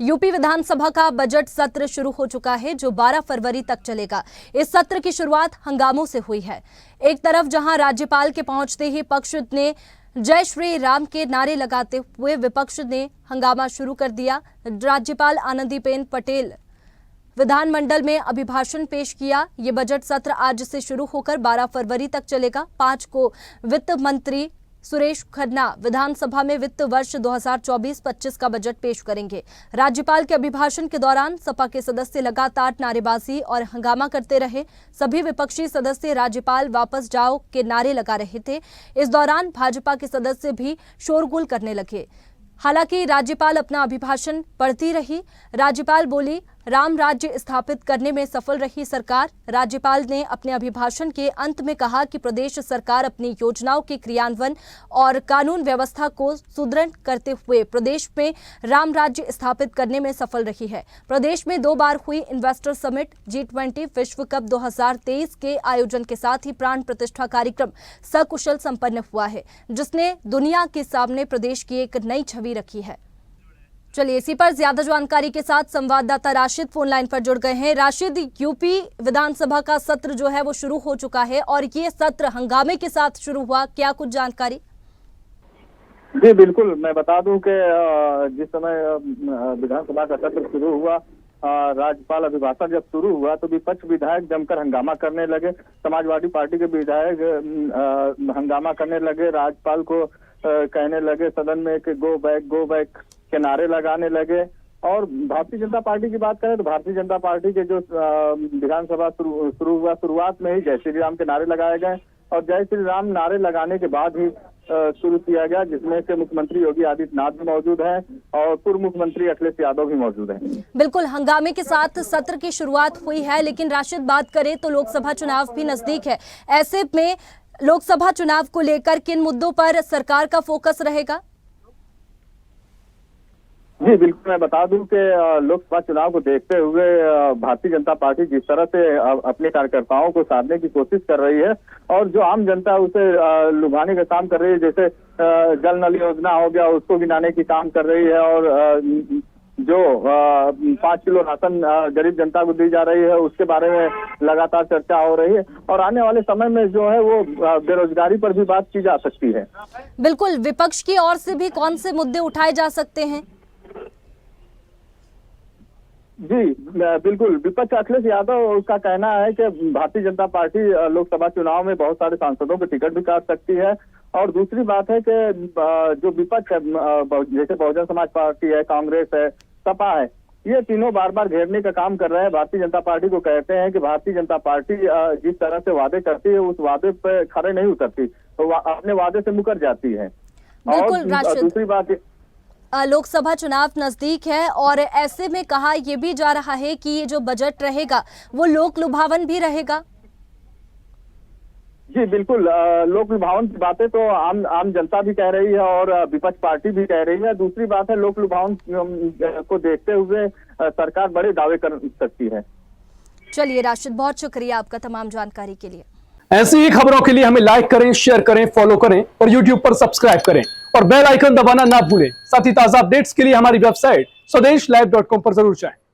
UP विधानसभा का budget सत्र शुरू हो चुका है जो 12 फरवरी तक चलेगा। इस सत्र की शुरुआत हंगामों से हुई है। एक तरफ जहां राज्यपाल के पहुंचते ही पक्ष ने जय श्री राम के नारे लगाते हुए विपक्ष ने हंगामा शुरू कर दिया। राज्यपाल आनंदीबेन पटेल विधानमंडल में अभिभाषण पेश किया। ये बजट सत्र आज से शुरू होकर 12 फरवरी तक चलेगा। 5 को वित्त मंत्री सुरेश खन्ना विधानसभा में वित्त वर्ष 2024-25 का बजट पेश करेंगे। राज्यपाल के अभिभाषण के दौरान सपा के सदस्य लगातार नारेबाजी और हंगामा करते रहे। सभी विपक्षी सदस्य राज्यपाल वापस जाओ के नारे लगा रहे थे। इस दौरान भाजपा के सदस्य भी शोरगुल करने लगे। हालांकि राज्यपाल अपना अभिभाषण पढ़ती रही। राज्यपाल बोली, राम राज्य स्थापित करने में सफल रही सरकार। राज्यपाल ने अपने अभिभाषण के अंत में कहा कि प्रदेश सरकार अपनी योजनाओं के क्रियान्वयन और कानून व्यवस्था को सुदृढ़ करते हुए प्रदेश में राम राज्य स्थापित करने में सफल रही है। प्रदेश में 2 बार हुई इन्वेस्टर समिट, G20 विश्व कप 2023 के आयोजन के साथ ही प्राण प्रतिष्ठा कार्यक्रम सकुशल संपन्न हुआ है, जिसने दुनिया के सामने प्रदेश की एक नई छवि रखी है। चलिए इसी पर ज्यादा जानकारी के साथ संवाददाता राशिद फोन लाइन पर जुड़ गए हैं। राशिद, यूपी विधानसभा का सत्र जो है वो शुरू हो चुका है और ये सत्र हंगामे के साथ शुरू हुआ, क्या कुछ जानकारी? जी बिल्कुल, मैं बता दूं कि जिस समय विधानसभा का सत्र शुरू हुआ, राज्यपाल अभिभाषण जब शुरू हुआ तो विपक्ष विधायक जमकर हंगामा करने लगे। समाजवादी पार्टी के विधायक हंगामा करने लगे, राज्यपाल को कहने लगे सदन में कि गो बैक के नारे लगाने लगे। और भारतीय जनता पार्टी की बात करें तो भारतीय जनता पार्टी के जो विधानसभा शुरू हुआ, शुरुआत में ही जय श्री राम के नारे लगाए गए और जय श्री राम नारे लगाने के बाद ही शुरू किया गया, जिसमें से मुख्यमंत्री योगी आदित्यनाथ भी मौजूद हैं और पूर्व मुख्यमंत्री अखिलेश यादव भी मौजूद हैं। बिल्कुल, हंगामे के साथ सत्र की शुरुआत हुई है, लेकिन राशिद बात करें तो लोकसभा चुनाव भी नजदीक है। ऐसे में लोकसभा चुनाव को लेकर किन मुद्दों पर सरकार का फोकस रहेगा? जी बिल्कुल, मैं बता दूं कि लोकसभा चुनाव को देखते हुए भारतीय जनता पार्टी जिस तरह से अपने कार्यकर्ताओं को साधने की कोशिश कर रही है और जो आम जनता उसे लुभाने का काम कर रही है, जैसे जल नल योजना हो गया उसको गिनाने की काम कर रही है और जो 5 किलो राशन गरीब जनता को दी जा रही है उसके बारे में लगातार चर्चा हो रही है और आने वाले समय में जो है वो बेरोजगारी पर भी बात की जा सकती है। बिल्कुल, विपक्ष की ओर से भी कौन से मुद्दे उठाए जा सकते हैं? जी बिल्कुल, विपक्ष अखिलेश यादव का कहना है कि भारतीय जनता पार्टी लोकसभा चुनाव में बहुत सारे सांसदों के टिकट भी काट सकती है और दूसरी बात है कि जो विपक्ष है, जैसे बहुजन समाज पार्टी है, कांग्रेस है, सपा है, ये तीनों बार बार घेरने का काम कर रहे हैं। भारतीय जनता पार्टी को कहते हैं कि भारतीय जनता पार्टी जिस तरह से वादे करती है उस वादे पे खरे नहीं उतरती, तो अपने वादे से मुकर जाती है। और दूसरी बात, लोकसभा चुनाव नजदीक है और ऐसे में कहा यह भी जा रहा है कि ये जो बजट रहेगा वो लोक लुभावन भी रहेगा। जी बिल्कुल, लोक लुभावन की बातें तो आम जनता भी कह रही है और विपक्ष पार्टी भी कह रही है। दूसरी बात है, लोक लुभावन को देखते हुए सरकार बड़े दावे कर सकती है। चलिए राशिद, बहुत शुक्रिया आपका तमाम जानकारी के लिए। ऐसी ही खबरों के लिए हमें लाइक करें, शेयर करें, फॉलो करें और YouTube पर सब्सक्राइब करें और बेल आइकन दबाना ना भूलें। साथ ही ताजा अपडेट्स के लिए हमारी वेबसाइट swadesh live.com पर जरूर जाएं।